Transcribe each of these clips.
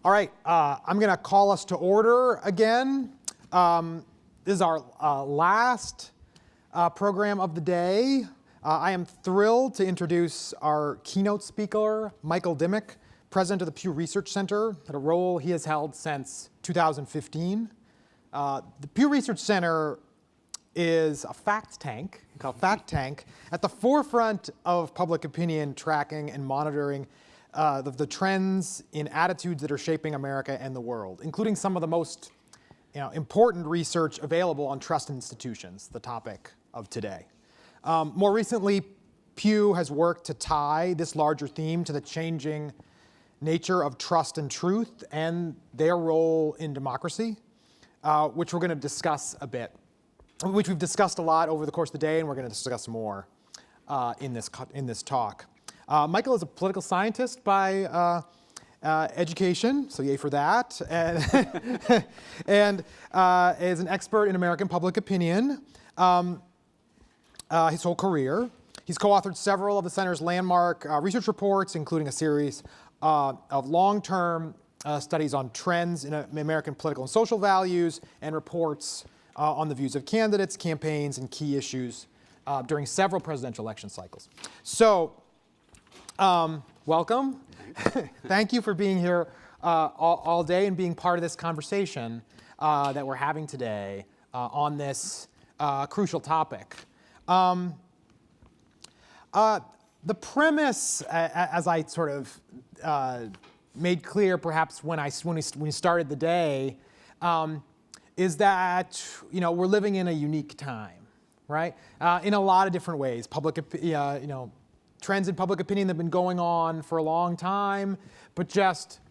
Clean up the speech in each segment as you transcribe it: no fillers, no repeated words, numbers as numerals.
All right, I'm going to call us to order again. This is our last program of the day. I am thrilled to introduce our keynote speaker, Michael Dimick, president of the Pew Research Center, at a role he has held since 2015. The Pew Research Center is a fact tank, called Fact Tank, at the forefront of public opinion tracking and monitoring the trends in attitudes that are shaping America and the world, including some of the most important research available on trust institutions, the topic of today. More recently, Pew has worked to tie this larger theme to the changing nature of trust and truth and their role in democracy, which we're going to discuss a bit, which we've discussed a lot over the course of the day, and we're going to discuss more in this talk. Michael is a political scientist by education, so yay for that, and is an expert in American public opinion his whole career. He's co-authored several of the Center's landmark research reports, including a series of long-term studies on trends in American political and social values, and reports on the views of candidates, campaigns, and key issues during several presidential election cycles. So, welcome. Thank you for being here all day and being part of this conversation that we're having today on this crucial topic. The premise, as I sort of made clear perhaps when we started the day, is that we're living in a unique time, right? In a lot of different ways. Trends in public opinion that have been going on for a long time, but just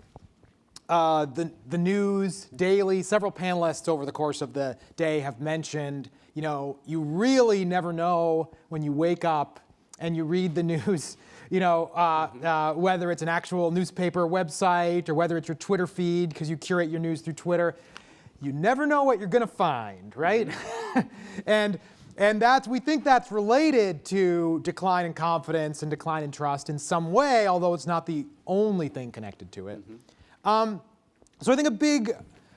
the news daily. Several panelists over the course of the day have mentioned, you really never know when you wake up and you read the news, whether it's an actual newspaper website or whether it's your Twitter feed because you curate your news through Twitter. You never know what you're going to find, right? And we think that's related to decline in confidence and decline in trust in some way, although it's not the only thing connected to it. So I think a big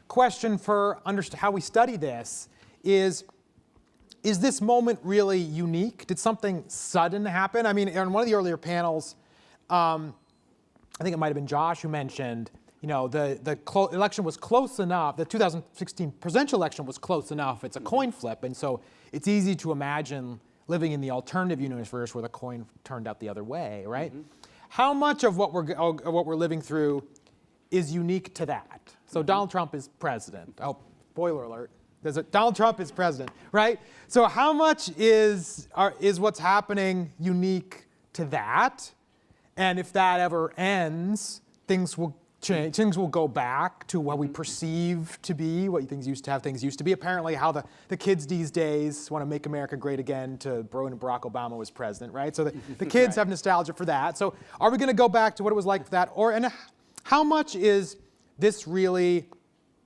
question for how we study this is this moment really unique? Did something sudden happen? I mean, in one of the earlier panels, I think it might have been Josh who mentioned, the election was close enough, the 2016 presidential election was close enough, it's a coin flip, and so it's easy to imagine living in the alternative universe where the coin turned out the other way, right? How much of what we're living through is unique to that? So Donald Trump is president. Oh, spoiler alert. Donald Trump is president, right? So how much is what's happening unique to that? And if that ever ends, things will change. Things will go back to what we perceive to be, what things used to be. Apparently how the kids these days want to make America great again to when Barack Obama was president, right? So the kids have nostalgia for that. So are we going to go back to what it was like for that? And how much is this really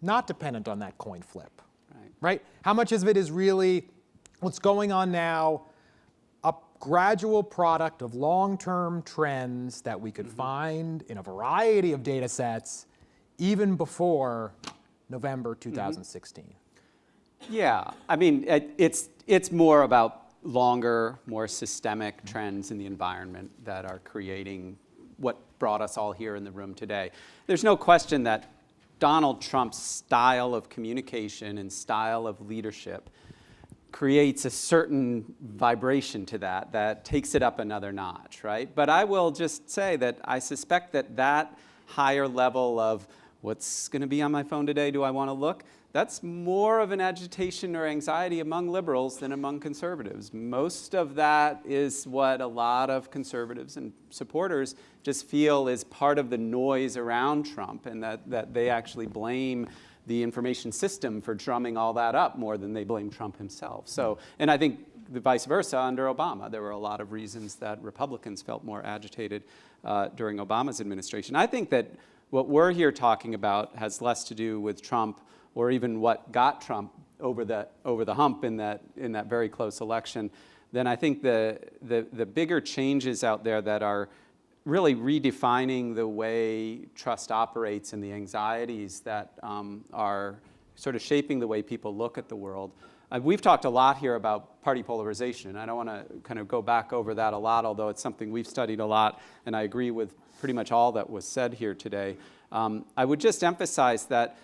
not dependent on that coin flip? Right? How much of it is really what's going on now, a gradual product of long-term trends that we could find in a variety of data sets even before November 2016? Yeah, I mean, it's more about longer, more systemic trends in the environment that are creating what brought us all here in the room today. There's no question that Donald Trump's style of communication and style of leadership creates a certain vibration to that takes it up another notch, right? But I will just say that I suspect that higher level of what's going to be on my phone today, do I want to look? That's more of an agitation or anxiety among liberals than among conservatives. Most of that is what a lot of conservatives and supporters just feel is part of the noise around Trump, and that they actually blame the information system for drumming all that up more than they blame Trump himself. So, and I think the vice versa under Obama. There were a lot of reasons that Republicans felt more agitated during Obama's administration. I think that what we're here talking about has less to do with Trump or even what got Trump over the hump in that very close election, then I think the bigger changes out there that are really redefining the way trust operates and the anxieties that are sort of shaping the way people look at the world. We've talked a lot here about party polarization. I don't want to kind of go back over that a lot, although it's something we've studied a lot, and I agree with pretty much all that was said here today. I would just emphasize that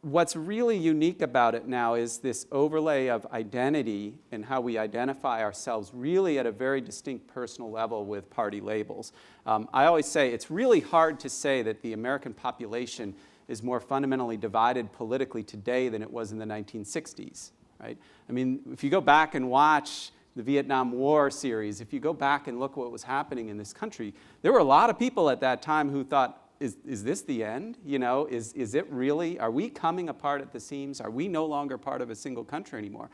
what's really unique about it now is this overlay of identity and how we identify ourselves really at a very distinct personal level with party labels. I always say it's really hard to say that the American population is more fundamentally divided politically today than it was in the 1960s, right? I mean, if you go back and watch the Vietnam War series, if you go back and look what was happening in this country, there were a lot of people at that time who thought, is this the end? You know, is it really? Are we coming apart at the seams? Are we no longer part of a single country anymore?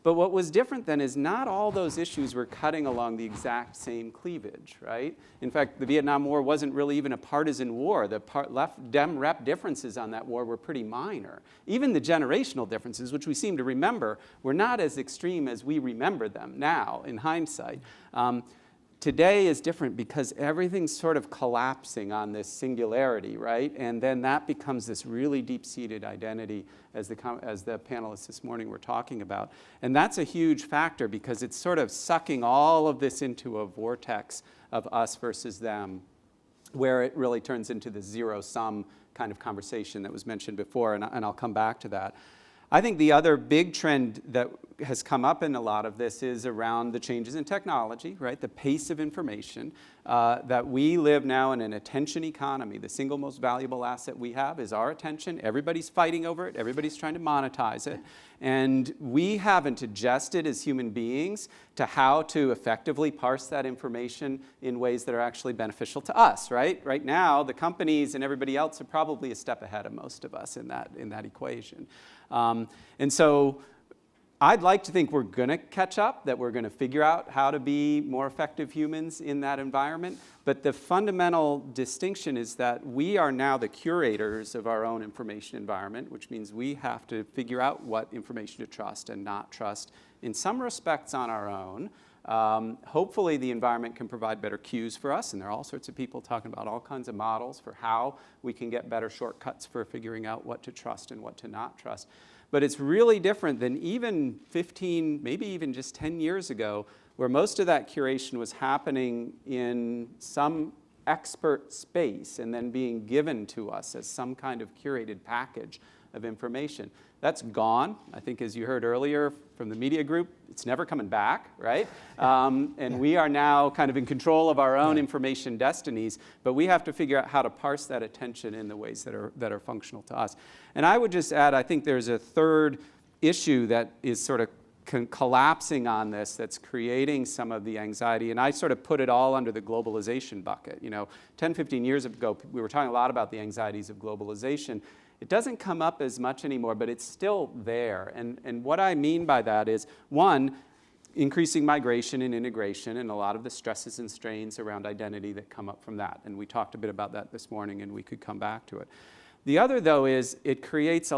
But what was different then is not all those issues were cutting along the exact same cleavage, right? In fact, the Vietnam War wasn't really even a partisan war. The left-Dem-Rep differences on that war were pretty minor. Even the generational differences, which we seem to remember, were not as extreme as we remember them now in hindsight. Today is different because everything's sort of collapsing on this singularity, right? And then that becomes this really deep-seated identity as the panelists this morning were talking about. And that's a huge factor because it's sort of sucking all of this into a vortex of us versus them, where it really turns into the zero-sum kind of conversation that was mentioned before, and I'll come back to that. I think the other big trend that has come up in a lot of this is around the changes in technology, right? The pace of information, that we live now in an attention economy. The single most valuable asset we have is our attention. Everybody's fighting over it. Everybody's trying to monetize it. And we haven't adjusted as human beings to how to effectively parse that information in ways that are actually beneficial to us, right? Right now, the companies and everybody else are probably a step ahead of most of us in that equation. And so I'd like to think we're going to catch up, that we're going to figure out how to be more effective humans in that environment. But the fundamental distinction is that we are now the curators of our own information environment, which means we have to figure out what information to trust and not trust in some respects on our own. Hopefully the environment can provide better cues for us, and there are all sorts of people talking about all kinds of models for how we can get better shortcuts for figuring out what to trust and what to not trust. But it's really different than even 15, maybe even just 10 years ago, where most of that curation was happening in some expert space and then being given to us as some kind of curated package of information. That's gone. I think as you heard earlier from the media group, it's never coming back, right? And we are now kind of in control of our own information destinies, but we have to figure out how to parse that attention in the ways that are functional to us. And I would just add, I think there's a third issue that is sort of collapsing on this, that's creating some of the anxiety, and I sort of put it all under the globalization bucket. You know, 10, 15 years ago, we were talking a lot about the anxieties of globalization. It doesn't come up as much anymore, but it's still there. And what I mean by that is, one, increasing migration and integration and a lot of the stresses and strains around identity that come up from that. And we talked a bit about that this morning, and we could come back to it. The other, though, is it creates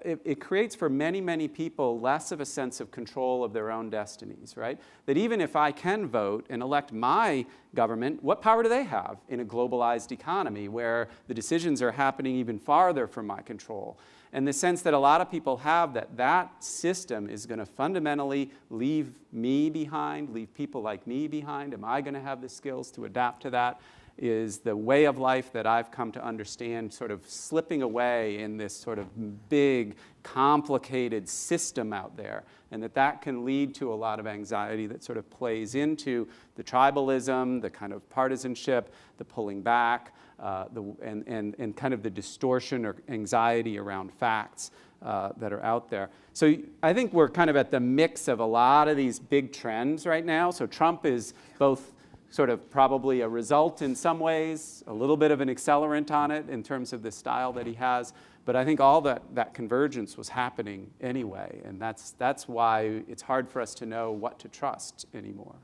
it creates for many, many people less of a sense of control of their own destinies, right? That even if I can vote and elect my government, what power do they have in a globalized economy where the decisions are happening even farther from my control? And the sense that a lot of people have that system is going to fundamentally leave me behind, leave people like me behind. Am I going to have the skills to adapt to that? Is the way of life that I've come to understand sort of slipping away in this sort of big, complicated system out there, and that can lead to a lot of anxiety that sort of plays into the tribalism, the kind of partisanship, the pulling back, and kind of the distortion or anxiety around facts that are out there. So I think we're kind of at the mix of a lot of these big trends right now. So Trump is both sort of probably a result in some ways, a little bit of an accelerant on it in terms of the style that he has. But I think all that convergence was happening anyway. And that's why it's hard for us to know what to trust anymore.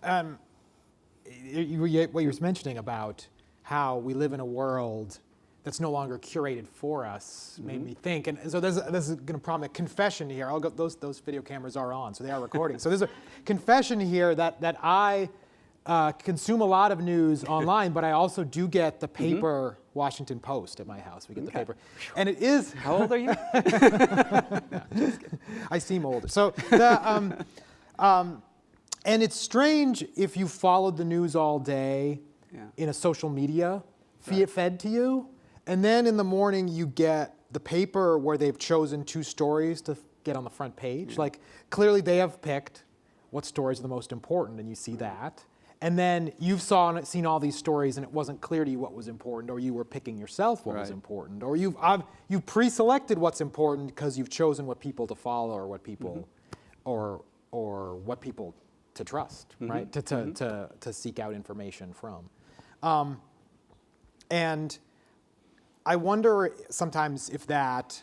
What you were mentioning about how we live in a world that's no longer curated for us made me think. And so this is going to prompt a confession here. Those video cameras are on, so they are recording. So there's a confession here that I consume a lot of news online, but I also do get the paper Washington Post at my house. We get the paper. And it is... How old are you? I seem older. So, and it's strange if you followed the news all day in a social media fed to you, and then in the morning you get the paper where they've chosen 2 stories to get on the front page. Like, clearly they have picked what stories are the most important, and you see that. And then you've seen all these stories, and it wasn't clear to you what was important, or you were picking yourself what was important, or you've pre-selected what's important because you've chosen what people to follow, or what people, or what people to trust, right? To seek out information from, and I wonder sometimes if that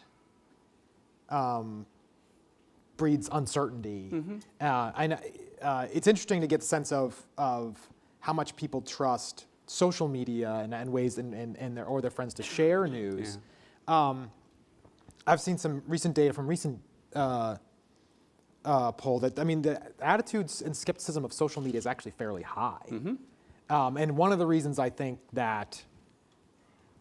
breeds uncertainty. I know. It's interesting to get a sense of how much people trust social media and ways and their friends to share news. I've seen some recent data from recent poll that, I mean, the attitudes and skepticism of social media is actually fairly high. And one of the reasons I think that,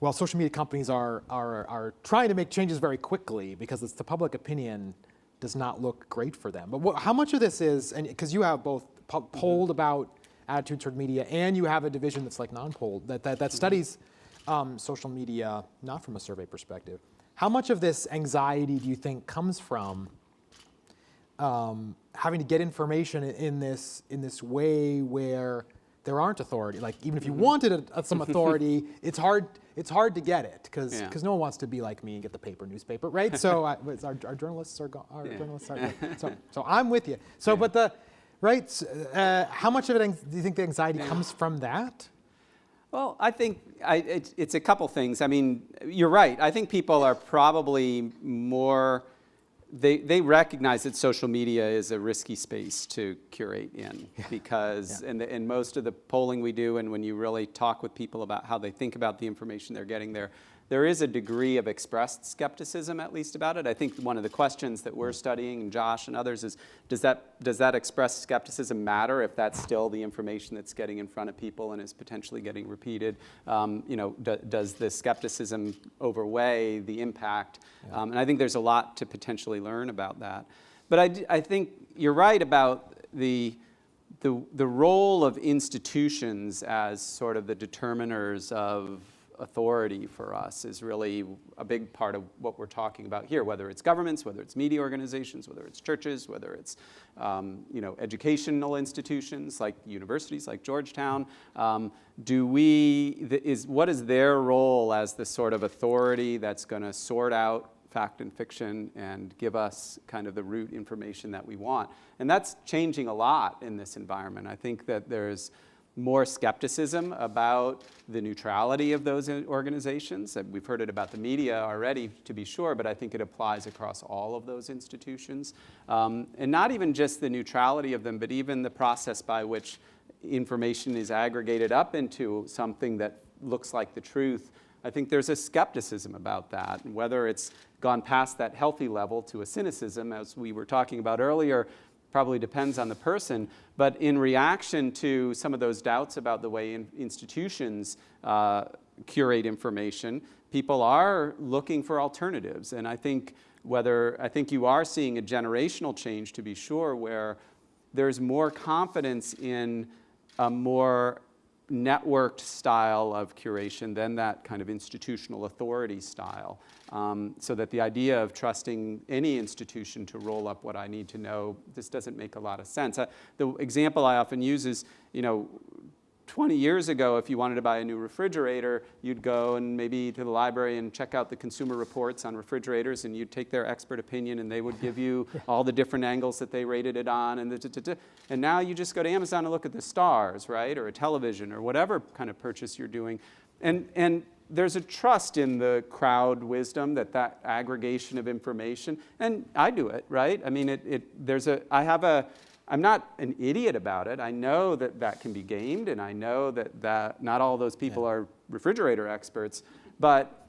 well, social media companies are trying to make changes very quickly because it's the public opinion does not look great for them. But how much of this is, and because you have both polled about attitudes toward media, and you have a division that's like non-polled that studies social media not from a survey perspective. How much of this anxiety do you think comes from having to get information in this way where there aren't authority? Like, even if you wanted some authority, it's hard to get it because no one wants to be like me and get the paper newspaper, right? So our journalists are gone. Journalists are so I'm with you. So, but how much of it do you think the anxiety comes from that? Well, I think it's a couple things. I mean, you're right. I think people are probably more. They recognize that social media is a risky space to curate in because in most of the polling we do, and when you really talk with people about how they think about the information they're getting there is a degree of expressed skepticism, at least, about it. I think one of the questions that we're studying, and Josh and others, is does that expressed skepticism matter if that's still the information that's getting in front of people and is potentially getting repeated? Does the skepticism overweigh the impact? And I think there's a lot to potentially learn about that. But I think you're right about the role of institutions as sort of the determiners of authority for us is really a big part of what we're talking about here, whether it's governments, whether it's media organizations, whether it's churches, whether it's educational institutions like universities like Georgetown. What is their role as the sort of authority that's going to sort out fact and fiction and give us kind of the root information that we want? And that's changing a lot in this environment. I think that there's more skepticism about the neutrality of those organizations. We've heard it about the media already, to be sure, but I think it applies across all of those institutions. And not even just the neutrality of them, but even the process by which information is aggregated up into something that looks like the truth. I think there's a skepticism about that, and whether it's gone past that healthy level to a cynicism, as we were talking about earlier, probably depends on the person. But in reaction to some of those doubts about the way institutions curate information, people are looking for alternatives. And I think you are seeing a generational change, to be sure, where there's more confidence in a more networked style of curation than that kind of institutional authority style. So that the idea of trusting any institution to roll up what I need to know, this doesn't make a lot of sense. The example I often use is, 20 years ago, if you wanted to buy a new refrigerator, you'd go and maybe to the library and check out the consumer reports on refrigerators, and you'd take their expert opinion, and they would give you all the different angles that they rated it on. And now you just go to Amazon and look at the stars, right, or a television, or whatever kind of purchase you're doing. And there's a trust in the crowd wisdom that aggregation of information, and I do it, right? I mean, I'm not an idiot about it. I know that can be gamed, and I know that not all those people are refrigerator experts, but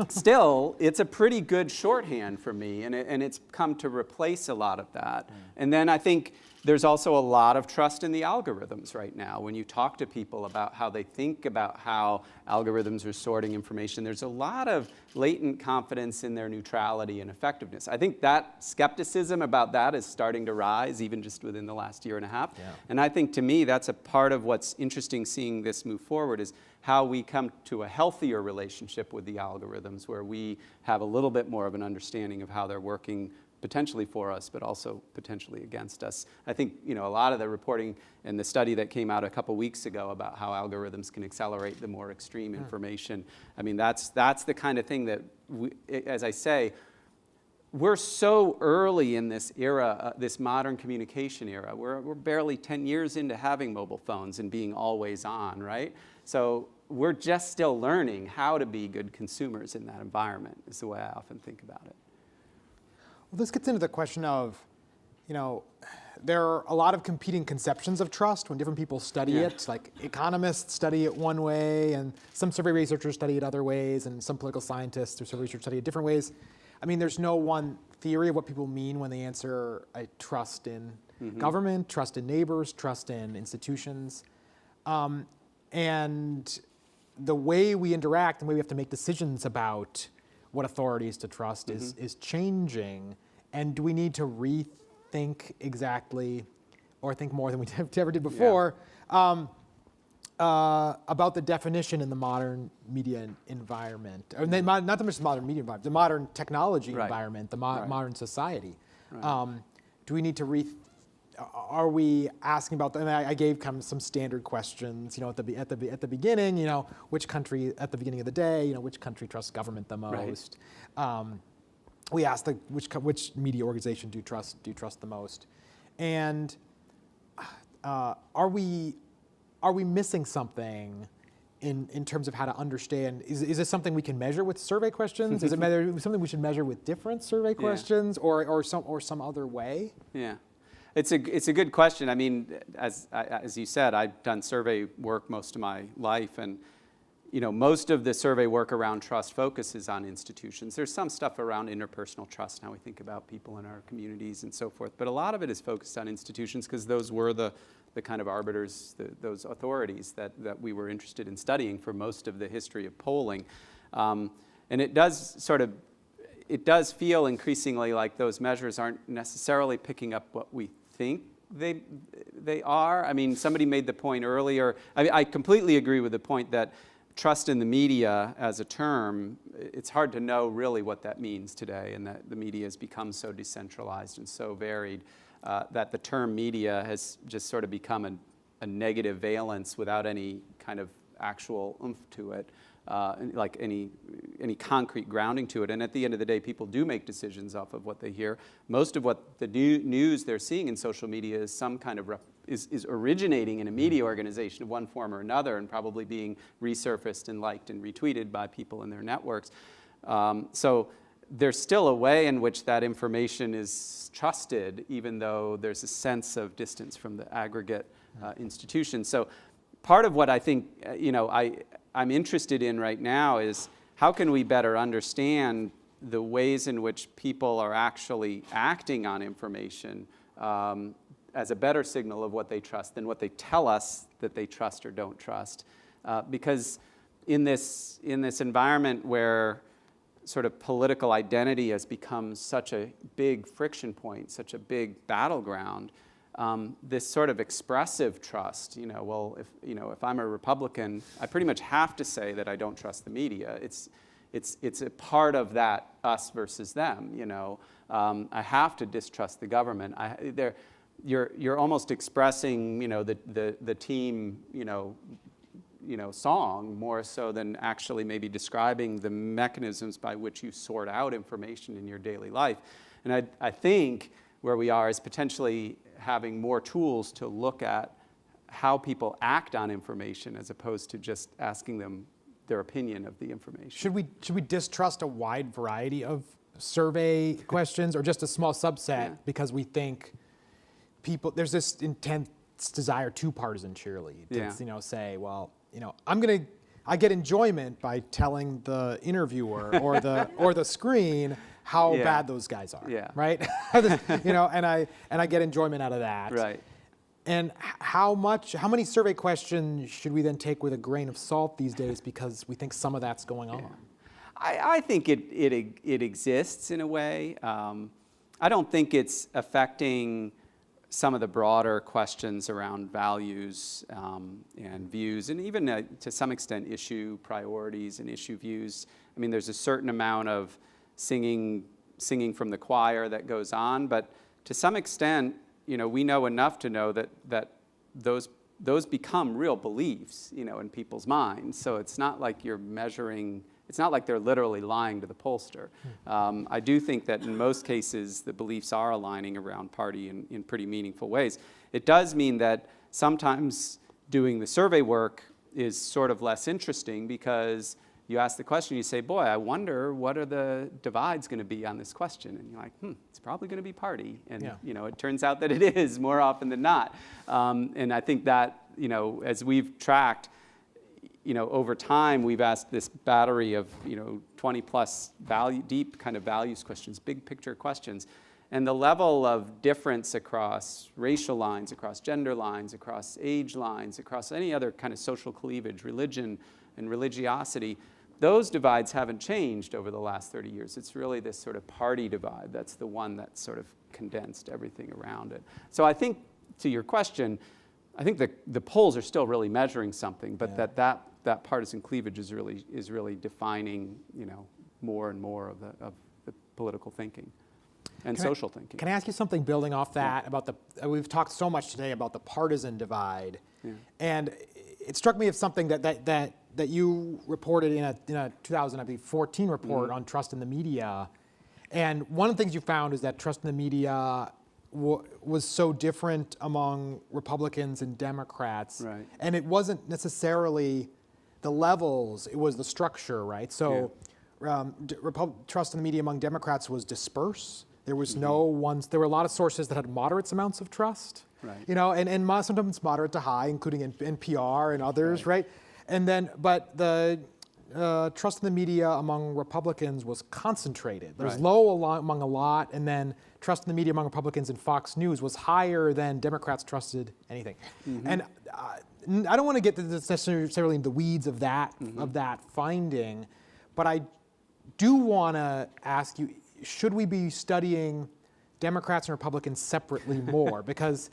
Still, it's a pretty good shorthand for me, and it's come to replace a lot of that. And then I think there's also a lot of trust in the algorithms right now. When you talk to people about how they think about how algorithms are sorting information, there's a lot of latent confidence in their neutrality and effectiveness. I think that skepticism about that is starting to rise, even just within the last year and a half. Yeah. And I think, to me, that's a part of what's interesting seeing this move forward, is how we come to a healthier relationship with the algorithms, where we have a little bit more of an understanding of how they're working potentially for us, but also potentially against us. I think, a lot of the reporting and the study that came out a couple weeks ago about how algorithms can accelerate the more extreme information. I mean, that's the kind of thing that, as I say, we're so early in this era, this modern communication era. We're barely 10 years into having mobile phones and being always on, right? So we're just still learning how to be good consumers in that environment, is the way I often think about it. Well, this gets into the question of, there are a lot of competing conceptions of trust when different people study it. Like economists study it one way, and some survey researchers study it other ways, and some political scientists or survey researchers study it different ways. I mean, there's no one theory of what people mean when they answer I trust in government, trust in neighbors, trust in institutions. And the way we interact and the way we have to make decisions about what authorities to trust is changing. And do we need to rethink exactly, or think more than we ever did before, about the definition in the modern media environment? Or not the modern media environment, the modern technology environment, the modern society. Do we need to are we asking about, and I gave kind of some standard questions, at the beginning, which country at the beginning of the day, which country trusts government the most. We asked which media organization do you trust the most, and are we missing something in terms of how to understand? Is this something we can measure with survey questions? Is it something we should measure with different survey questions, or some other way? Yeah. It's a good question. I mean, as you said, I've done survey work most of my life, and most of the survey work around trust focuses on institutions. There's some stuff around interpersonal trust and how we think about people in our communities and so forth, but a lot of it is focused on institutions, because those were the kind of arbiters, those authorities that we were interested in studying for most of the history of polling. And it does feel increasingly like those measures aren't necessarily picking up what we think they are. I mean, somebody made the point earlier. I completely agree with the point that trust in the media as a term, it's hard to know really what that means today, and that the media has become so decentralized and so varied that the term media has just sort of become a negative valence without any kind of actual oomph to it. Like any concrete grounding to it. And at the end of the day, people do make decisions off of what they hear. Most of what the news they're seeing in social media is some kind of is originating in a media organization of one form or another, and probably being resurfaced and liked and retweeted by people in their networks. So there's still a way in which that information is trusted, even though there's a sense of distance from the aggregate institution. So part of what I think I'm interested in right now is how can we better understand the ways in which people are actually acting on information as a better signal of what they trust than what they tell us that they trust or don't trust. Because in this environment where sort of political identity has become such a big friction point, such a big battleground, this sort of expressive trust, if I'm a Republican, I pretty much have to say that I don't trust the media. It's a part of that us versus them. I have to distrust the government. You're almost expressing the team song more so than actually maybe describing the mechanisms by which you sort out information in your daily life. And I think where we are is potentially having more tools to look at how people act on information, as opposed to just asking them their opinion of the information. Should we distrust a wide variety of survey questions, or just a small subset because we think there's this intense desire to partisan cheerlead? Say, well, I'm going to I get enjoyment by telling the interviewer or the screen how bad those guys are, right? And I get enjoyment out of that. Right. And how many survey questions should we then take with a grain of salt these days because we think some of that's going on? I think it exists in a way. I don't think it's affecting some of the broader questions around values and views, and even to some extent issue priorities and issue views. I mean, there's a certain amount of singing from the choir that goes on, but to some extent, we know enough to know that those become real beliefs, in people's minds. So it's not like you're measuring. It's not like they're literally lying to the pollster. I do think that in most cases, the beliefs are aligning around party in pretty meaningful ways. It does mean that sometimes doing the survey work is sort of less interesting because you ask the question, you say, boy, I wonder what are the divides going to be on this question? And you're like, it's probably going to be party. And it turns out that it is more often than not. And I think that, as we've tracked, over time, we've asked this battery of, 20 plus deep kind of values questions, big picture questions. And the level of difference across racial lines, across gender lines, across age lines, across any other kind of social cleavage, religion and religiosity, those divides haven't changed over the last 30 years. It's really this sort of party divide that's the one that sort of condensed everything around it. So I think, to your question, I think the polls are still really measuring something, but that partisan cleavage is really defining, more and more of the political thinking and social thinking. Can I ask you something building off that about we've talked so much today about the partisan divide, and it struck me of something that you reported in a 2014 report on trust in the media, and one of the things you found is that trust in the media was so different among Republicans and Democrats, right. And it wasn't necessarily the levels, it was the structure, right? So trust in the media among Democrats was dispersed. There was there were a lot of sources that had moderate amounts of trust, right. And sometimes moderate to high, including NPR and others, right? And then, but the trust in the media among Republicans was concentrated. There was low among a lot, and then trust in the media among Republicans and Fox News was higher than Democrats trusted anything. And I don't want to get to this necessarily in the weeds of that finding, but I do want to ask you: should we be studying Democrats and Republicans separately more? Because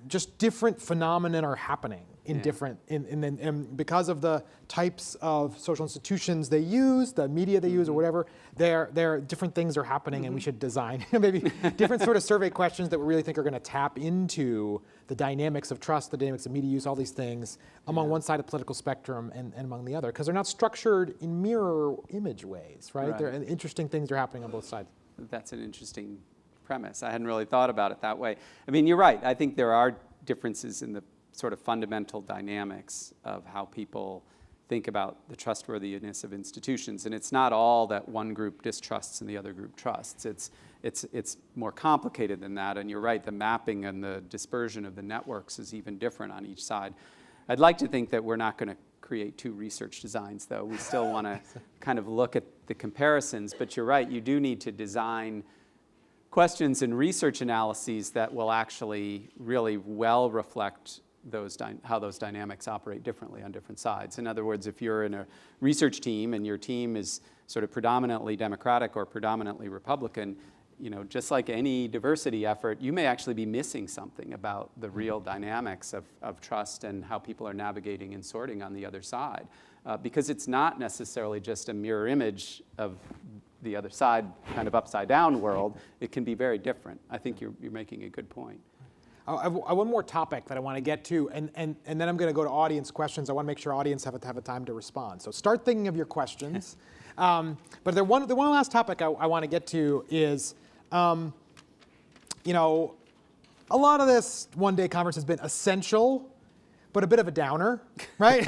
just different phenomena are happening in different, and because of the types of social institutions they use, the media they use, or whatever, there different things are happening, and we should design maybe different sort of survey questions that we really think are going to tap into the dynamics of trust, the dynamics of media use, all these things among one side of the political spectrum and among the other, because they're not structured in mirror image ways, right? There interesting things are happening on both sides. That's an interesting premise. I hadn't really thought about it that way. I mean, you're right. I think there are differences in the sort of fundamental dynamics of how people think about the trustworthiness of institutions. And it's not all that one group distrusts and the other group trusts. It's more complicated than that. And you're right, the mapping and the dispersion of the networks is even different on each side. I'd like to think that we're not going to create two research designs, though. We still want to kind of look at the comparisons. But you're right, you do need to design questions and research analyses that will actually really well reflect how those dynamics operate differently on different sides. In other words, if you're in a research team and your team is sort of predominantly Democratic or predominantly Republican, just like any diversity effort, you may actually be missing something about the real dynamics of trust and how people are navigating and sorting on the other side. Because it's not necessarily just a mirror image of the other side, kind of upside down world. It can be very different. I think you're making a good point. I have one more topic that I want to get to, and then I'm going to go to audience questions. I want to make sure audience have a time to respond. So start thinking of your questions. But the one last topic I want to get to is, a lot of this one-day conference has been essential, but a bit of a downer, right?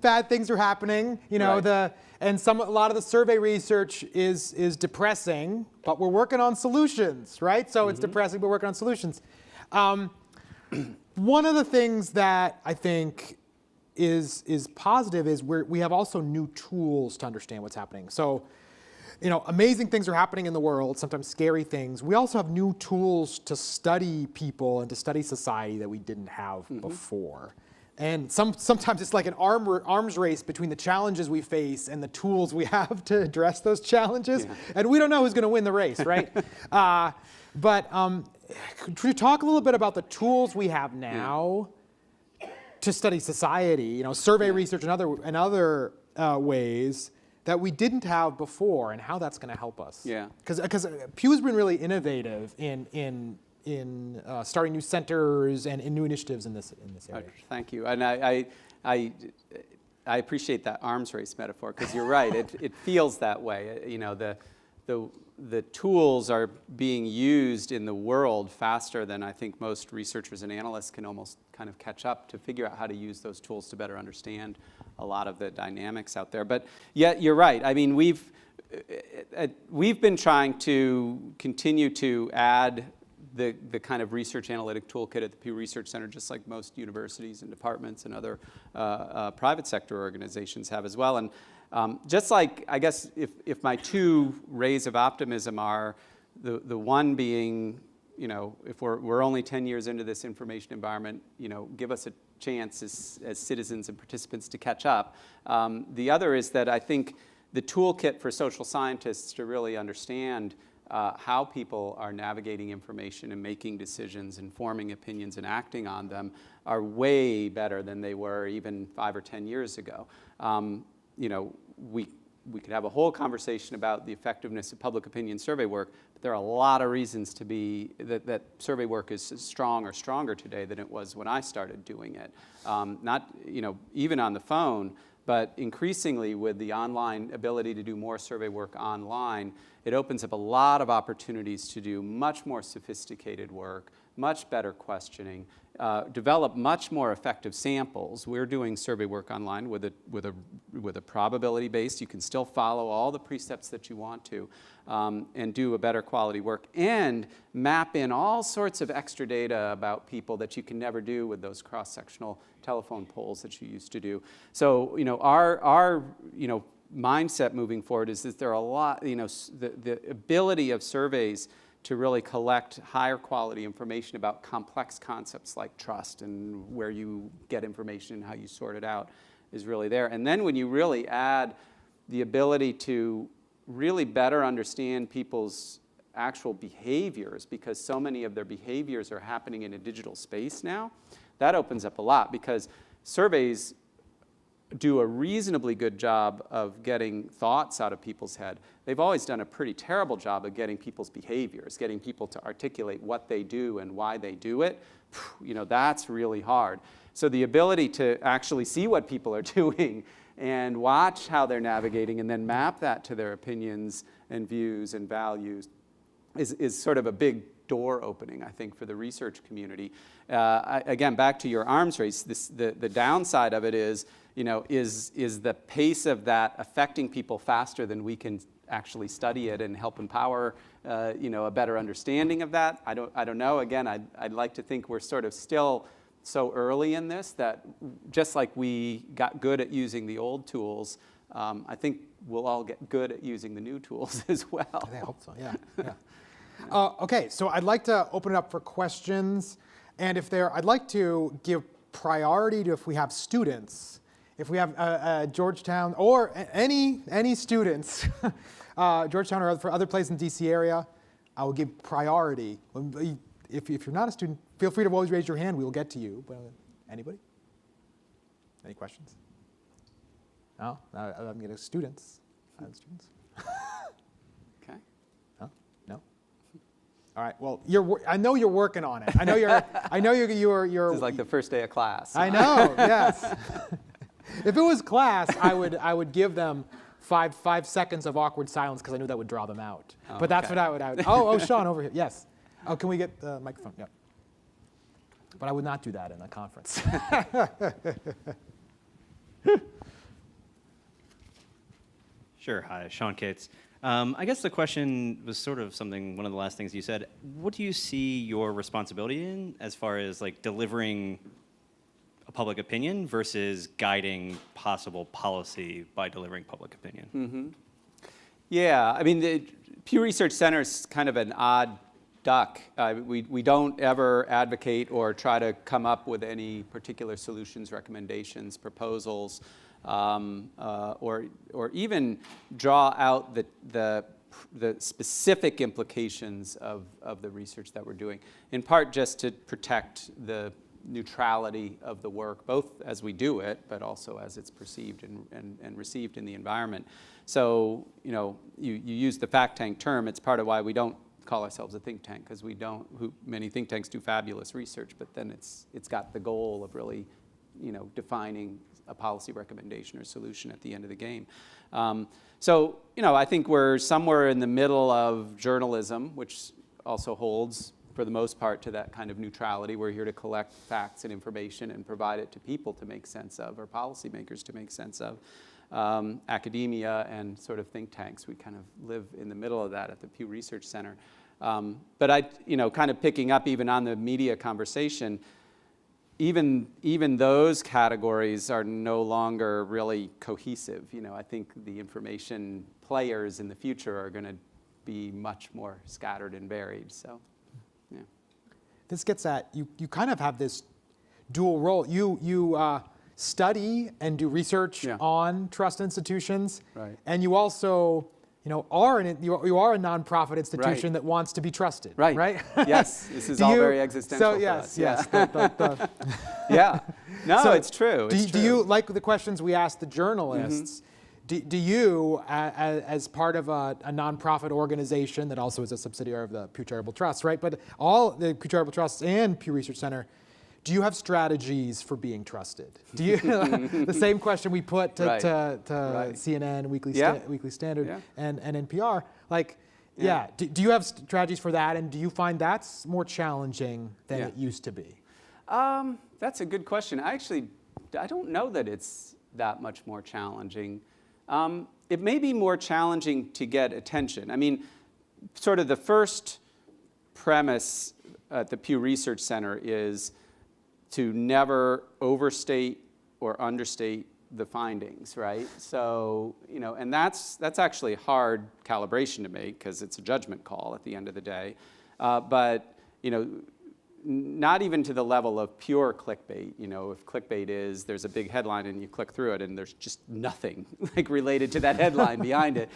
Bad things are happening. A lot of the survey research is depressing, but we're working on solutions, right? So it's depressing, but we're working on solutions. one of the things that I think is positive is we have also new tools to understand what's happening. So, amazing things are happening in the world, sometimes scary things. We also have new tools to study people and to study society that we didn't have before. And sometimes it's like an arms race between the challenges we face and the tools we have to address those challenges. Yeah. And we don't know who's going to win the race, right? But could you talk a little bit about the tools we have now to study society, survey research and other ways that we didn't have before, and how that's going to help us? Yeah. Because Pew's been really innovative in starting new centers and in new initiatives in this area. Thank you, and I appreciate that arms race metaphor, because you're right. It feels that way. The tools are being used in the world faster than I think most researchers and analysts can almost kind of catch up to figure out how to use those tools to better understand a lot of the dynamics out there. But yet, you're right. I mean, we've been trying to continue to add the kind of research analytic toolkit at the Pew Research Center, just like most universities and departments and other private sector organizations have as well. And just like, I guess, if my two rays of optimism are, the one being, if we're only 10 years into this information environment, give us a chance as citizens and participants to catch up. The other is that I think the toolkit for social scientists to really understand how people are navigating information and making decisions and forming opinions and acting on them are way better than they were even 5 or 10 years ago. We could have a whole conversation about the effectiveness of public opinion survey work, but there are a lot of reasons to be that survey work is as strong or stronger today than it was when I started doing it. Not, even on the phone, but increasingly with the online ability to do more survey work online, it opens up a lot of opportunities to do much more sophisticated work, much better questioning, develop much more effective samples. We're doing survey work online with a probability base. You can still follow all the precepts that you want to, and do a better quality work, and map in all sorts of extra data about people that you can never do with those cross-sectional telephone polls that you used to do. So, our mindset moving forward is that there are a lot, the ability of surveys to really collect higher quality information about complex concepts like trust and where you get information and how you sort it out is really there. And then when you really add the ability to really better understand people's actual behaviors, because so many of their behaviors are happening in a digital space now, that opens up a lot, because surveys do a reasonably good job of getting thoughts out of people's head. They've always done a pretty terrible job of getting people's behaviors, getting people to articulate what they do and why they do it. That's really hard. So the ability to actually see what people are doing and watch how they're navigating and then map that to their opinions and views and values is sort of a big door opening, I think, for the research community. Again, back to your arms race, the downside of it is the pace of that affecting people faster than we can actually study it and help empower, a better understanding of that? I don't know. Again, I'd like to think we're sort of still so early in this that just like we got good at using the old tools, I think we'll all get good at using the new tools as well. I hope so. Yeah. Okay, so I'd like to open it up for questions, and I'd like to give priority to if we have students. If we have Georgetown or any students, Georgetown or for other places in the DC area, I will give priority. If you're not a student, feel free to always raise your hand. We will get to you. Anybody? Any questions? No? I'm getting students. I have students. Okay. Huh? No? All right. Well, I know you're working on it. I know you're. This is like the first day of class. I know. Yes. If it was class, I would give them five seconds of awkward silence because I knew that would draw them out. Oh, but that's okay. what I would. Oh, Sean over here. Yes. Oh, can we get the microphone? Yeah. But I would not do that in a conference. Sure. Hi, Sean Cates. I guess the question was sort of one of the last things you said. What do you see your responsibility in as far as like delivering a public opinion versus guiding possible policy by delivering public opinion? Mm-hmm. Yeah, I mean, the Pew Research Center is kind of an odd duck. We don't ever advocate or try to come up with any particular solutions, recommendations, proposals, or even draw out the specific implications of the research that we're doing, in part just to protect the neutrality of the work, both as we do it, but also as it's perceived and received in the environment. So, you use the fact tank term. It's part of why we don't call ourselves a think tank, because many think tanks do fabulous research, but then it's got the goal of really, defining a policy recommendation or solution at the end of the game. So, I think we're somewhere in the middle of journalism, which also holds, for the most part, to that kind of neutrality. We're here to collect facts and information and provide it to people to make sense of, or policymakers to make sense of. Academia and sort of think tanks, we kind of live in the middle of that at the Pew Research Center. But kind of picking up even on the media conversation, even those categories are no longer really cohesive. I think the information players in the future are going to be much more scattered and varied. So, yeah. This gets at, you kind of have this dual role. You study and do research on trust institutions, right. And you also, you are a nonprofit institution that wants to be trusted, right? Yes, this is all very existential. So yes, for yes. us. Yeah. No, so it's true. Do you, like the questions we asked the journalists? Mm-hmm. Do you, as part of a nonprofit organization that also is a subsidiary of the Pew Charitable Trust, right? But all the Pew Charitable Trusts and Pew Research Center, do you have strategies for being trusted? Do you the same question we put to CNN, Weekly Standard, and NPR? Do you have strategies for that, and do you find that's more challenging than it used to be? That's a good question. I don't know that it's that much more challenging. It may be more challenging to get attention. I mean, sort of the first premise at the Pew Research Center is to never overstate or understate the findings, right? So, and that's actually a hard calibration to make, because it's a judgment call at the end of the day. But, not even to the level of pure clickbait. If clickbait is there's a big headline and you click through it and there's just nothing related to that headline behind it.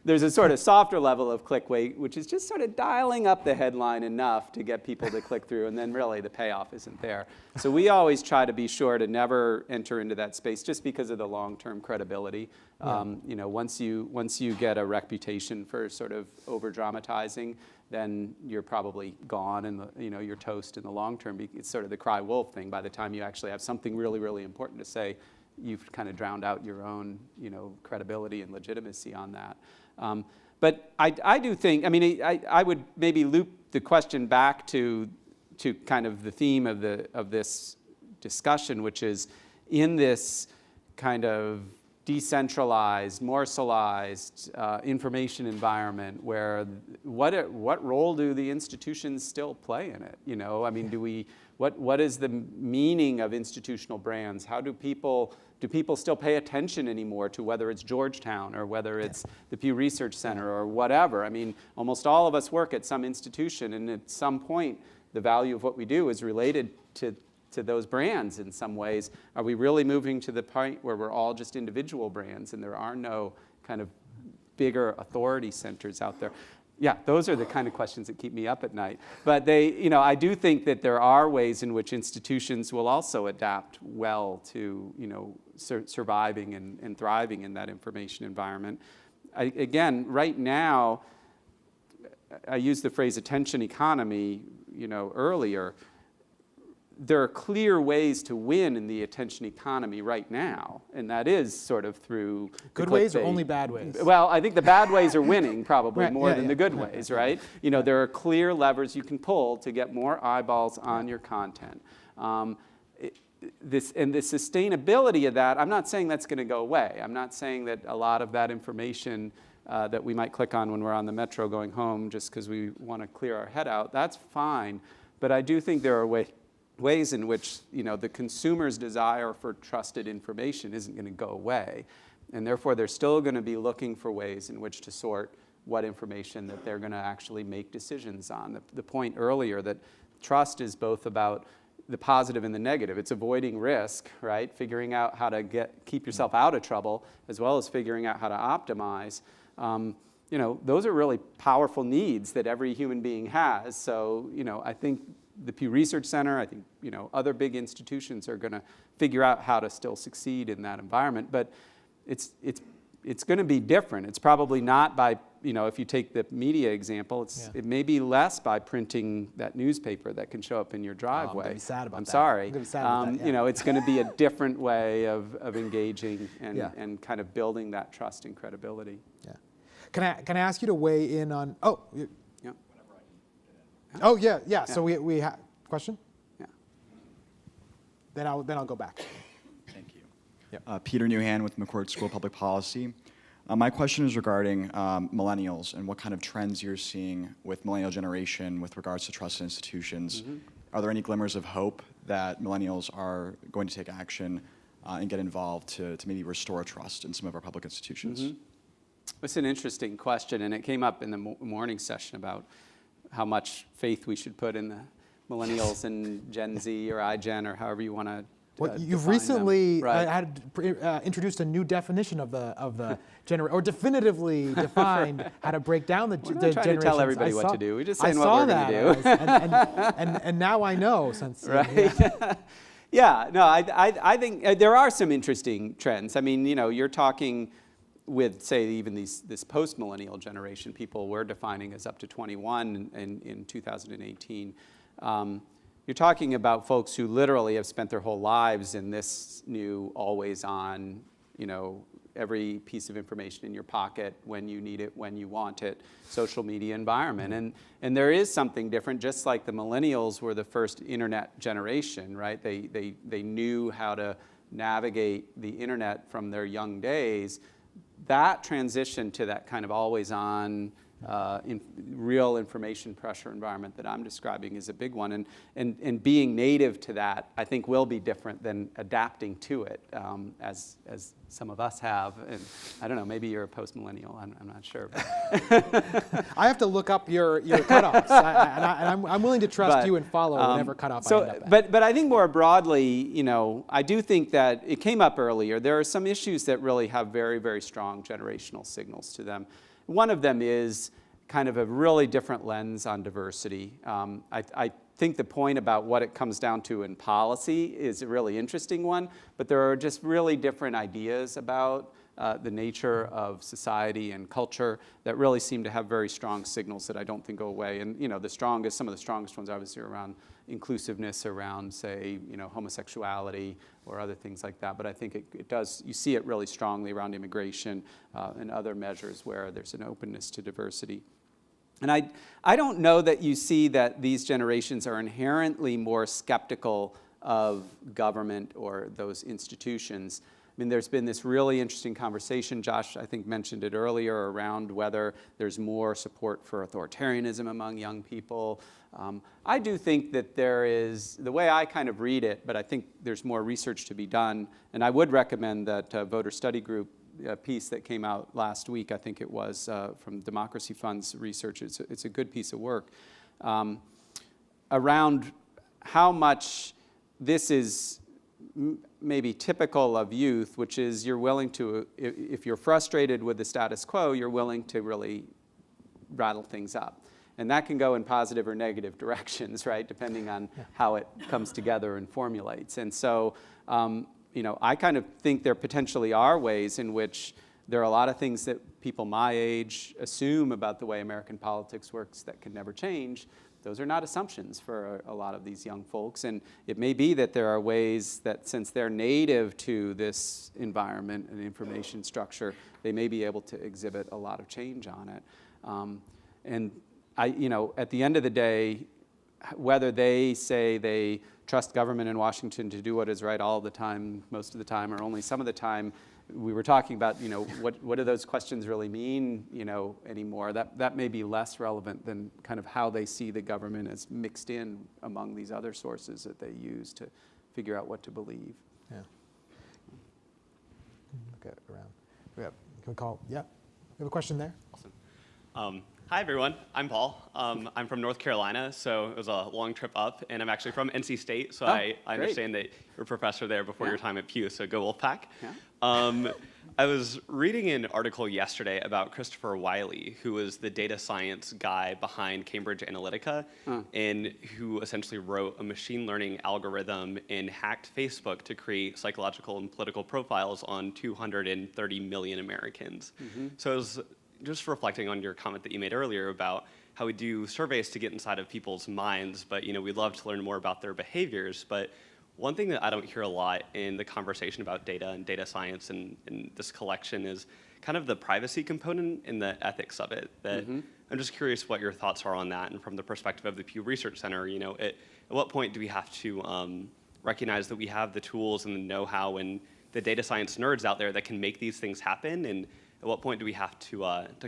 There's a sort of softer level of clickbait, which is just sort of dialing up the headline enough to get people to click through, and then really the payoff isn't there. So we always try to be sure to never enter into that space, just because of the long-term credibility. Once you get a reputation for sort of over-dramatizing, then you're probably gone, and you're toast in the long term. It's sort of the cry wolf thing. By the time you actually have something really, really important to say, you've kind of drowned out your own, credibility and legitimacy on that. But I do think, I would maybe loop the question back to kind of the theme of this discussion, which is in this kind of decentralized, morsalized information environment, where what role do the institutions still play in it? What is the meaning of institutional brands? How do people still pay attention anymore to whether it's Georgetown or whether it's the Pew Research Center or whatever? Almost all of us work at some institution, and at some point the value of what we do is related to those brands in some ways. Are we really moving to the point where we're all just individual brands and there are no kind of bigger authority centers out there? Yeah, those are the kind of questions that keep me up at night. But I do think that there are ways in which institutions will also adapt well to, surviving and thriving in that information environment. Again, right now, I used the phrase attention economy, earlier. There are clear ways to win in the attention economy right now, and that is sort of through good ways or only bad ways? Well, I think the bad ways are winning probably more than the good ways, right? There are clear levers you can pull to get more eyeballs on your content. And the sustainability of that, I'm not saying that's going to go away. I'm not saying that a lot of that information that we might click on when we're on the metro going home just because we want to clear our head out. That's fine. But I do think there are ways in which the consumer's desire for trusted information isn't going to go away. And therefore, they're still going to be looking for ways in which to sort what information that they're going to actually make decisions on. The point earlier that trust is both about the positive and the negative. It's avoiding risk, right? Figuring out how to keep yourself out of trouble, as well as figuring out how to optimize. Those are really powerful needs that every human being has. So, I think the Pew Research Center, I think, other big institutions are going to figure out how to still succeed in that environment. But it's going to be different. It's probably not by, if you take the media example, it may be less by printing that newspaper that can show up in your driveway. I'm going to be sad about I'm that. sorry. I'm going to be sad about that, yeah. It's going to be a different way of engaging and kind of building that trust and credibility. Yeah. Can I ask you to weigh in on? Yeah. Oh yeah. So we have question. Yeah. Then I'll go back. Thank you. Yep. Peter Newhan with McCourt School of Public Policy. My question is regarding millennials and what kind of trends you're seeing with millennial generation with regards to trusted institutions. Mm-hmm. Are there any glimmers of hope that millennials are going to take action and get involved to maybe restore trust in some of our public institutions? Mm-hmm. It's an interesting question, and it came up in the morning session about how much faith we should put in the millennials and Gen Z or iGen or however you want to. Well, you've recently right. introduced a new definition of the generation, or definitively defined how to break down the generations. We're not trying to tell everybody what to do. We're just saying what we're going to do. And now I know since. Right. Yeah. No, I think there are some interesting trends. I mean, you're talking with, say, even this post-millennial generation, people we're defining as up to 21 in 2018. You're talking about folks who literally have spent their whole lives in this new always-on, every piece of information in your pocket when you need it, when you want it, social media environment. And there is something different, just like the millennials were the first internet generation, right? They knew how to navigate the internet from their young days. That transition to that kind of always-on, real information pressure environment that I'm describing is a big one. And being native to that, I think, will be different than adapting to it, as some of us have. And I don't know, maybe you're a post-millennial, I'm not sure. I have to look up your cutoffs, and I'm willing to trust you and follow whatever cutoff I end up at. But I think more broadly, I do think that it came up earlier. There are some issues that really have very, very strong generational signals to them. One of them is kind of a really different lens on diversity. I think the point about what it comes down to in policy is a really interesting one, but there are just really different ideas about the nature of society and culture that really seem to have very strong signals that I don't think go away. And some of the strongest ones obviously are around inclusiveness, around, say, homosexuality or other things like that. But I think it does, you see it really strongly around immigration and other measures where there's an openness to diversity. And I don't know that you see that these generations are inherently more skeptical of government or those institutions. I mean, there's been this really interesting conversation, Josh, I think, mentioned it earlier, around whether there's more support for authoritarianism among young people. I do think that there is, the way I kind of read it, but I think there's more research to be done, and I would recommend that voter study group piece that came out last week, I think it was, from Democracy Fund's research. It's a good piece of work around how much this is maybe typical of youth, which is you're willing to, if you're frustrated with the status quo, you're willing to really rattle things up. And that can go in positive or negative directions, right, depending on how it comes together and formulates. And so, I kind of think there potentially are ways in which there are a lot of things that people my age assume about the way American politics works that can never change. Those are not assumptions for a lot of these young folks. And it may be that there are ways that, since they're native to this environment and information structure, they may be able to exhibit a lot of change on it. And at the end of the day, whether they say they trust government in Washington to do what is right all the time, most of the time, or only some of the time, we were talking about, what do those questions really mean, anymore? That may be less relevant than kind of how they see the government as mixed in among these other sources that they use to figure out what to believe. Yeah. Okay, around. Can we call? Yeah. We have a question there. Awesome. Hi, everyone. I'm Paul. I'm from North Carolina, so it was a long trip up, and I'm actually from NC State, so I understand that you're a professor there before your time at Pew, so go Wolfpack. Yeah. I was reading an article yesterday about Christopher Wiley, who was the data science guy behind Cambridge Analytica, and who essentially wrote a machine learning algorithm and hacked Facebook to create psychological and political profiles on 230 million Americans. So I was just reflecting on your comment that you made earlier about how we do surveys to get inside of people's minds, but we'd love to learn more about their behaviors. But one thing that I don't hear a lot in the conversation about data and data science and this collection is kind of the privacy component and the ethics of it. That I'm just curious what your thoughts are on that, and from the perspective of the Pew Research Center, at what point do we have to recognize that we have the tools and the know-how and the data science nerds out there that can make these things happen, and at what point do we have to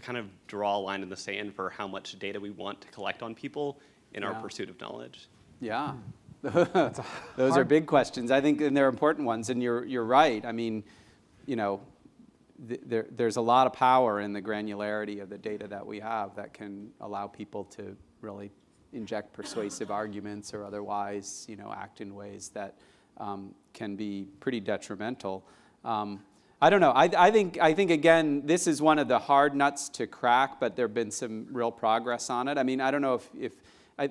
kind of draw a line in the sand for how much data we want to collect on people in our pursuit of knowledge? Yeah. Those are big questions, I think, and they're important ones. And you're right. I mean, there's a lot of power in the granularity of the data that we have that can allow people to really inject persuasive arguments or otherwise, act in ways that can be pretty detrimental. I don't know. I think again, this is one of the hard nuts to crack, but there have been some real progress on it. I mean, I don't know if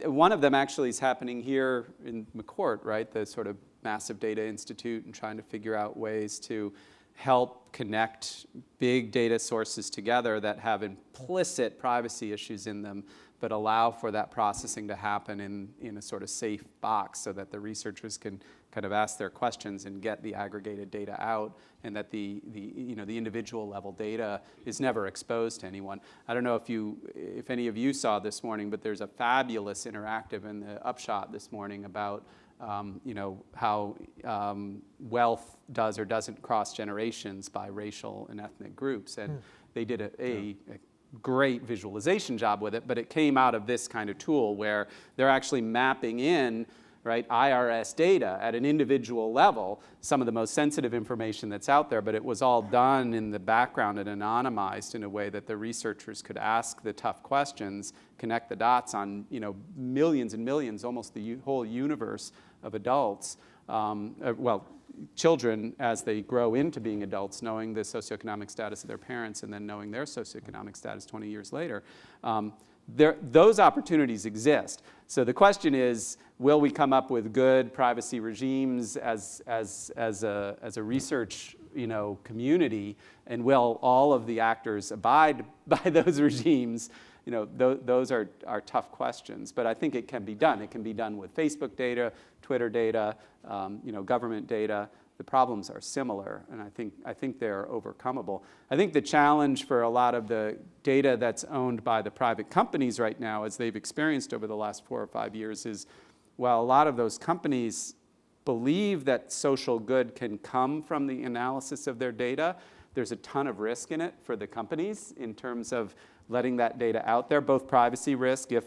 one of them actually is happening here in McCourt, right? The sort of Massive Data Institute, and trying to figure out ways to help connect big data sources together that have implicit privacy issues in them, but allow for that processing to happen in a sort of safe box so that the researchers can kind of ask their questions and get the aggregated data out, and that the individual level data is never exposed to anyone. I don't know if any of you saw this morning, but there's a fabulous interactive in the Upshot this morning about how wealth does or doesn't cross generations by racial and ethnic groups, and they did a great visualization job with it, but it came out of this kind of tool where they're actually mapping in, right, IRS data at an individual level, some of the most sensitive information that's out there, but it was all done in the background and anonymized in a way that the researchers could ask the tough questions, connect the dots on, millions and millions, almost the whole universe of adults, children as they grow into being adults, knowing the socioeconomic status of their parents and then knowing their socioeconomic status 20 years later. Those opportunities exist. So the question is, will we come up with good privacy regimes as a research community, and will all of the actors abide by those regimes? Those are tough questions, but I think it can be done. It can be done with Facebook data, Twitter data, government data. The problems are similar, and I think they're overcomable. I think the challenge for a lot of the data that's owned by the private companies right now, as they've experienced over the last 4 or 5 years, is, well, a lot of those companies believe that social good can come from the analysis of their data. There's a ton of risk in it for the companies in terms of letting that data out there, both privacy risk if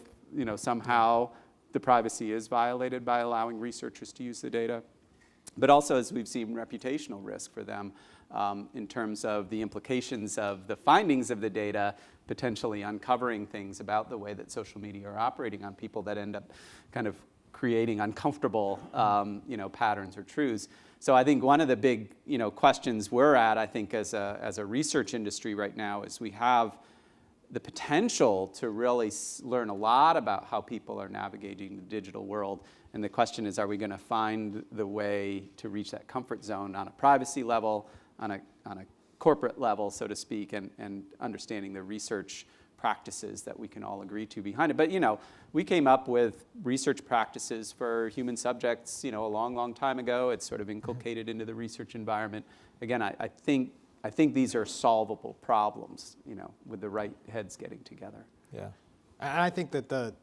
somehow the privacy is violated by allowing researchers to use the data, but also, as we've seen, reputational risk for them in terms of the implications of the findings of the data potentially uncovering things about the way that social media are operating on people that end up kind of creating uncomfortable patterns or truths. So I think one of the big questions we're at, I think, as a research industry right now, is we have the potential to really learn a lot about how people are navigating the digital world. And the question is, are we going to find the way to reach that comfort zone on a privacy level, on a corporate level, so to speak, and understanding the research practices that we can all agree to behind it. But we came up with research practices for human subjects a long, long time ago. It's sort of inculcated into the research environment. Again, I think these are solvable problems, with the right heads getting together. Yeah, and I think that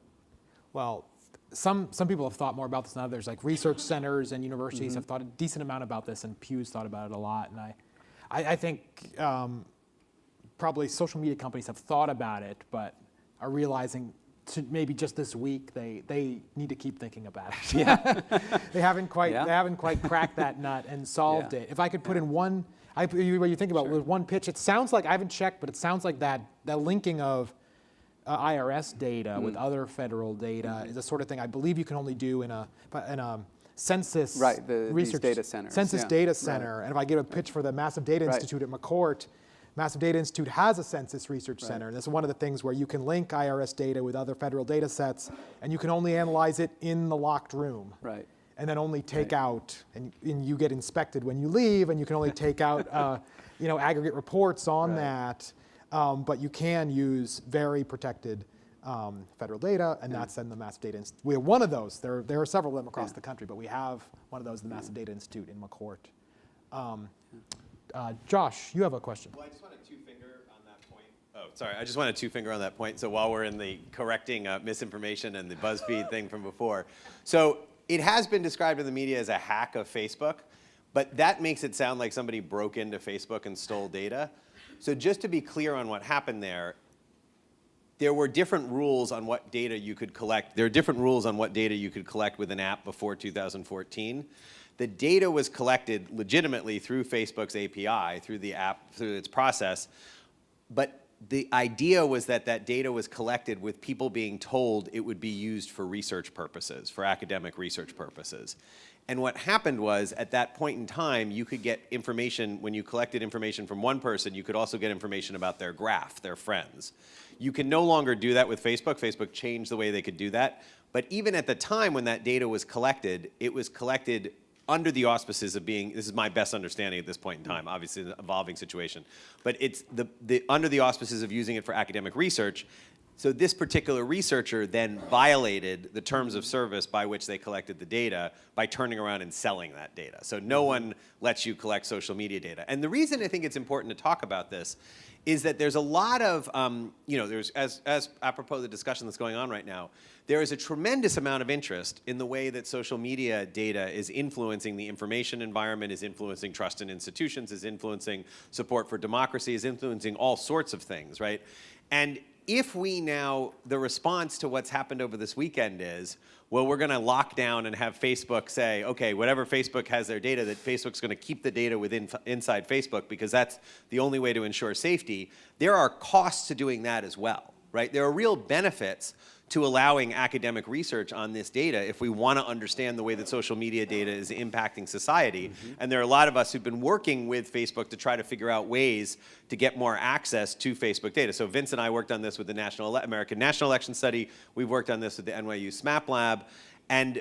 some people have thought more about this than others. Like research centers and universities have thought a decent amount about this, and Pew's thought about it a lot. And I think probably social media companies have thought about it, but are realizing maybe just this week they need to keep thinking about it. Yeah. they haven't quite Yeah. cracked that nut and solved Yeah. it. If I could put in one, what you think about with one pitch, it sounds like, I haven't checked, but it sounds like that linking of IRS data with other federal data is the sort of thing I believe you can only do in a census Right, these research data centers, census yeah. data center. And if I give a pitch for the Massive Data Right. Institute at McCourt, Massive Data Institute has a census research center. And this is one of the things where you can link IRS data with other federal data sets, and you can only analyze it in the locked room. Right. And then only take out, and you get inspected when you leave, and you can only take out aggregate reports on that. But you can use very protected federal data, and that's in the Massive Data Institute. We have one of those. There are several of them across the country, but we have one of those in the Massive Data Institute in McCourt. Josh, you have a question. Well, I just want a two-finger on that point. Oh, sorry. I just want a two-finger on that point. So while we're in the correcting misinformation and the BuzzFeed thing from before. So it has been described in the media as a hack of Facebook, but that makes it sound like somebody broke into Facebook and stole data. So just to be clear on what happened there were different rules on what data you could collect. There are different rules on what data you could collect with an app before 2014. The data was collected legitimately through Facebook's API, through the app, through its process. But the idea was that that data was collected with people being told it would be used for research purposes, for academic research purposes. And what happened was, at that point in time, you could get information, when you collected information from one person, you could also get information about their graph, their friends. You can no longer do that with Facebook. Facebook changed the way they could do that. But even at the time when that data was collected, it was collected under the auspices of being, this is my best understanding at this point in time, obviously an evolving situation, but it's under the auspices of using it for academic research. So this particular researcher then violated the terms of service by which they collected the data by turning around and selling that data. So no one lets you collect social media data. And the reason I think it's important to talk about this is that there's a lot of, there's, as apropos the discussion that's going on right now, there is a tremendous amount of interest in the way that social media data is influencing the information environment, is influencing trust in institutions, is influencing support for democracy, is influencing all sorts of things, right? And if we now, the response to what's happened over this weekend is, well, we're going to lock down and have Facebook say, okay, whatever Facebook has their data, that Facebook's going to keep the data inside Facebook because that's the only way to ensure safety. There are costs to doing that as well, right? There are real benefits to allowing academic research on this data if we want to understand the way that social media data is impacting society. And there are a lot of us who've been working with Facebook to try to figure out ways to get more access to Facebook data. So Vince and I worked on this with the American National Election Study. We've worked on this with the NYU SMAP Lab, and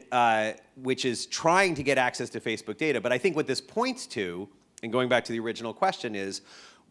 which is trying to get access to Facebook data. But I think what this points to, and going back to the original question, is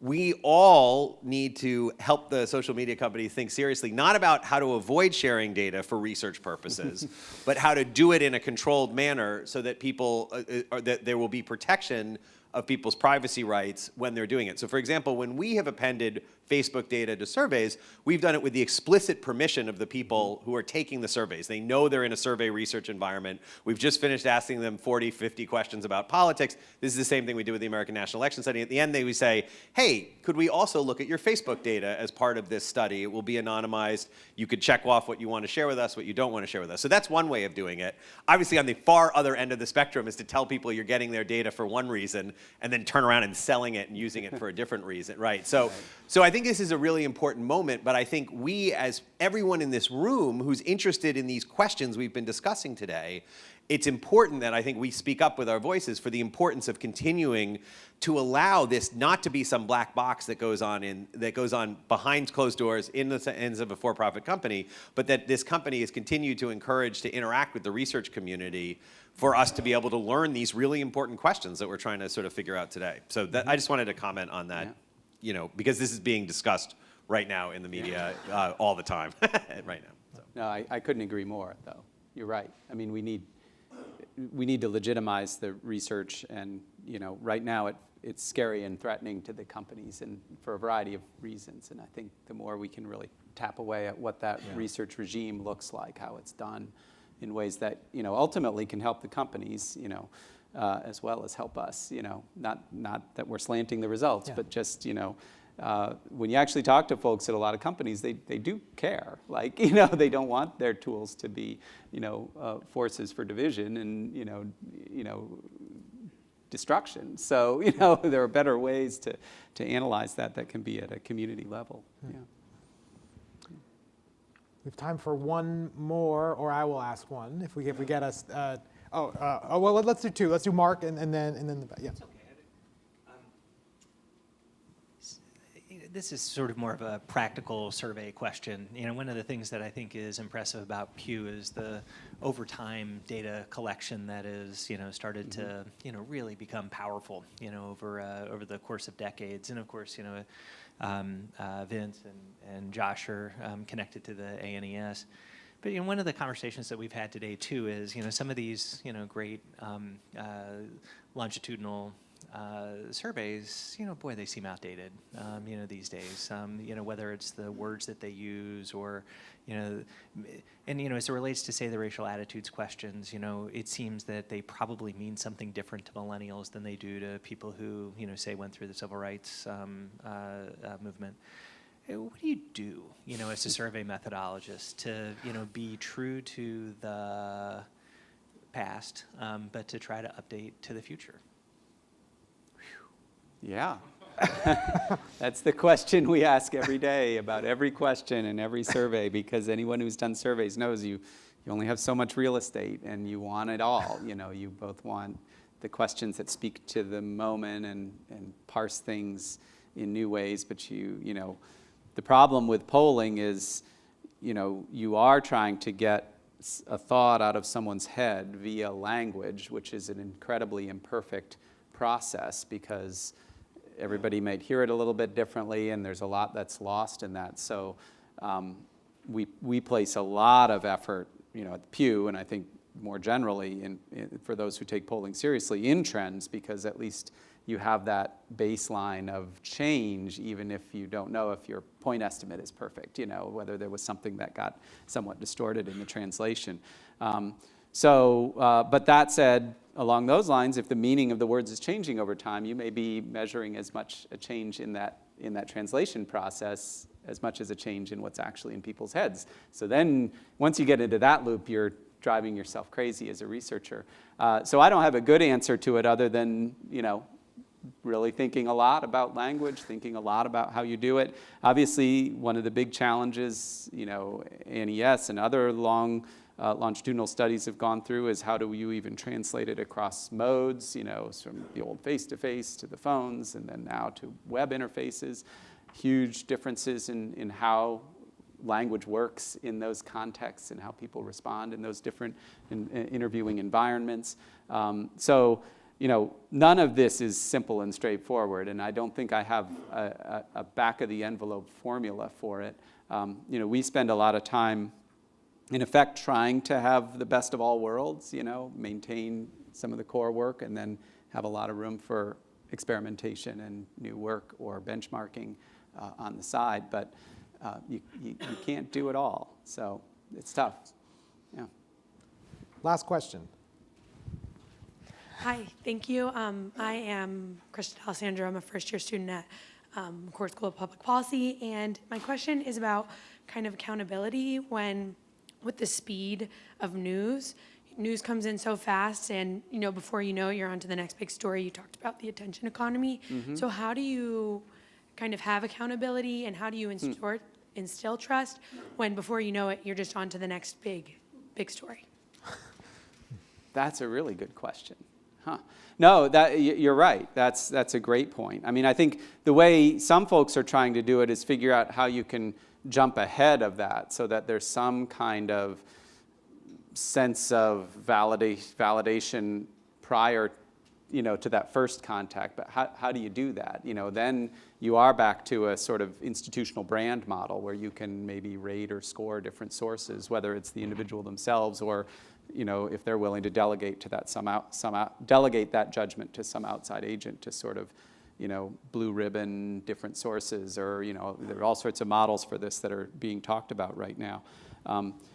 we all need to help the social media companies think seriously, not about how to avoid sharing data for research purposes, but how to do it in a controlled manner so that that there will be protection of people's privacy rights when they're doing it. So for example, when we have appended Facebook data to surveys, we've done it with the explicit permission of the people who are taking the surveys. They know they're in a survey research environment. We've just finished asking them 40, 50 questions about politics. This is the same thing we do with the American National Election Study. At the end, they would say, hey, could we also look at your Facebook data as part of this study? It will be anonymized. You could check off what you want to share with us, what you don't want to share with us. So that's one way of doing it. Obviously, on the far other end of the spectrum is to tell people you're getting their data for one reason and then turn around and selling it and using it for a different reason, right? So I think this is a really important moment, but I think we, as everyone in this room who's interested in these questions we've been discussing today, it's important that I think we speak up with our voices for the importance of continuing to allow this not to be some black box that goes on behind closed doors in the ends of a for-profit company, but that this company is continued to encourage to interact with the research community for us to be able to learn these really important questions that we're trying to sort of figure out today. So I just wanted to comment on that, because this is being discussed right now in the media all the time, right now. So. No, I couldn't agree more, though. You're right. I mean, we need to legitimize the research, and right now it's scary and threatening to the companies, and for a variety of reasons. And I think the more we can really tap away at what that research regime looks like, how it's done, in ways that ultimately can help the companies, as well as help us. Not that we're slanting the results, but just when you actually talk to folks at a lot of companies, they do care. Like, they don't want their tools to be, forces for division and, destruction. So, there are better ways to analyze that can be at a community level. Yeah. We have time for one more, or I will ask one if we get us. Well, let's do two. Let's do Mark and then yeah. This is sort of more of a practical survey question. One of the things that I think is impressive about Pew is the over time data collection that is, started to, really become powerful, over the course of decades. And of course, Vince and Josh are connected to the ANES. But one of the conversations that we've had today too is some of these great longitudinal surveys, boy, they seem outdated, these days. Whether it's the words that they use or, and as it relates to, say, the racial attitudes questions, it seems that they probably mean something different to millennials than they do to people who, say, went through the civil rights movement. What do you do, as a survey methodologist to, be true to the past, but to try to update to the future? Yeah. That's the question we ask every day about every question and every survey, because anyone who's done surveys knows you only have so much real estate and you want it all. You both want the questions that speak to the moment and parse things in new ways, but the problem with polling is, you are trying to get a thought out of someone's head via language, which is an incredibly imperfect process because everybody might hear it a little bit differently, and there's a lot that's lost in that. So we place a lot of effort, at Pew, and I think more generally for those who take polling seriously, in trends, because at least you have that baseline of change, even if you don't know if your point estimate is perfect, whether there was something that got somewhat distorted in the translation. But that said, along those lines, if the meaning of the words is changing over time, you may be measuring as much a change in that translation process as much as a change in what's actually in people's heads. So then, once you get into that loop, you're driving yourself crazy as a researcher. So I don't have a good answer to it other than, really thinking a lot about language, thinking a lot about how you do it. Obviously, one of the big challenges, ANES and other longitudinal studies have gone through is how do you even translate it across modes, from the old face-to-face to the phones and then now to web interfaces. Huge differences in how language works in those contexts and how people respond in those different interviewing environments. So none of this is simple and straightforward, and I don't think I have a back-of-the-envelope formula for it. We spend a lot of time, in effect, trying to have the best of all worlds, maintain some of the core work and then have a lot of room for experimentation and new work or benchmarking on the side. But you can't do it all, so it's tough. Yeah. Last question. Hi, thank you. I am Krista Alessandro. I'm a first-year student at McCourt School of Public Policy, and my question is about kind of accountability with the speed of news comes in so fast, and before you know it, you're on to the next big story. You talked about the attention economy. Mm-hmm. So how do you kind of have accountability, and how do you instill trust when before you know it, you're just on to the next big story? That's a really good question. Huh. No, you're right. That's a great point. I mean, I think the way some folks are trying to do it is figure out how you can jump ahead of that so that there's some kind of sense of validation prior, to that first contact. But how do you do that? Then you are back to a sort of institutional brand model where you can maybe rate or score different sources, whether it's the individual themselves or if they're willing to delegate to that delegate that judgment to some outside agent to sort of, blue ribbon different sources, or there are all sorts of models for this that are being talked about right now.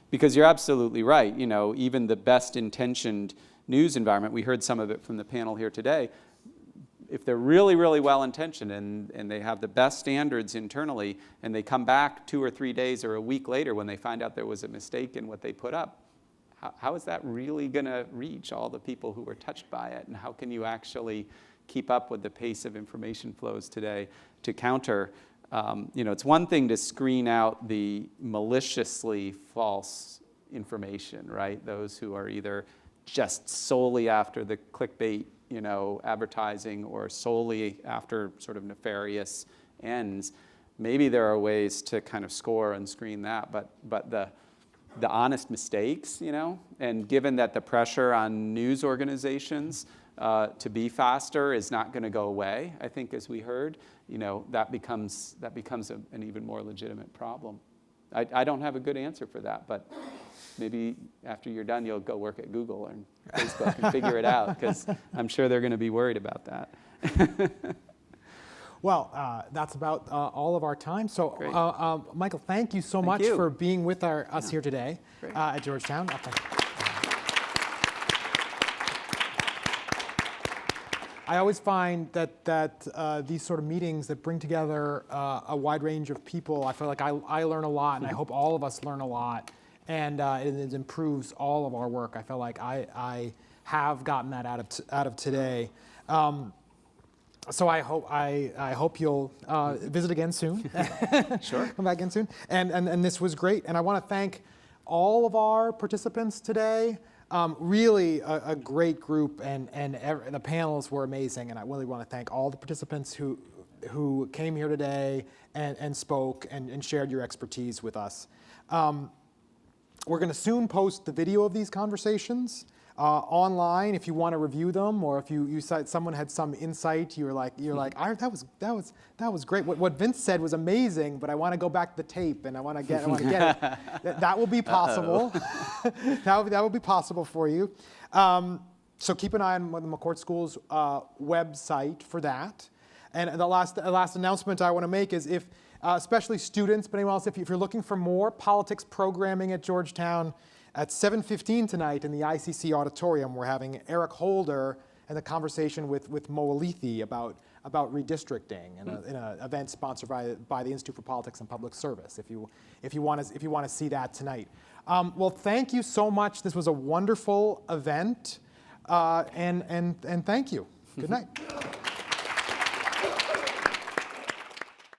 Because you're absolutely right. Even the best intentioned news environment, we heard some of it from the panel here today, if they're really, really well intentioned and they have the best standards internally, and they come back 2 or 3 days or a week later when they find out there was a mistake in what they put up, how is that really going to reach all the people who were touched by it? And how can you actually keep up with the pace of information flows today to counter? It's one thing to screen out the maliciously false information, right? Those who are either just solely after the clickbait, advertising, or solely after sort of nefarious ends. Maybe there are ways to kind of score and screen that, but the honest mistakes, and given that the pressure on news organizations to be faster is not going to go away, I think, as we heard, that becomes an even more legitimate problem. I don't have a good answer for that, but maybe after you're done, you'll go work at Google or Facebook and figure it out, because I'm sure they're going to be worried about that. Well, that's about all of our time. So, Great. Michael, thank you so Thank much you. for being with us here today Great. at Georgetown. I always find that these sort of meetings that bring together a wide range of people, I feel like I learn a lot, and I hope all of us learn a lot, and it improves all of our work. I feel like I have gotten that out of today. So I hope you'll visit again soon. Sure. Come back again soon. And this was great. And I want to thank all of our participants today. Really a great group, and the panels were amazing. And I really want to thank all the participants who came here today and spoke and shared your expertise with us. We're going to soon post the video of these conversations online if you want to review them, or if you said someone had some insight, you're like, that was great. What Vince said was amazing, but I want to go back to the tape and I want to get it. That will be possible. that will be possible for you. So keep an eye on the McCourt School's website for that. And the last announcement I want to make is, if especially students, but anyone else, if you're looking for more politics programming at Georgetown, at 7:15 tonight in the ICC auditorium, we're having Eric Holder and the conversation with Mo Alithi about redistricting in an event sponsored by the Institute for Politics and Public Service. If you want to see that tonight. Well, thank you so much. This was a wonderful event, and thank you. Good night.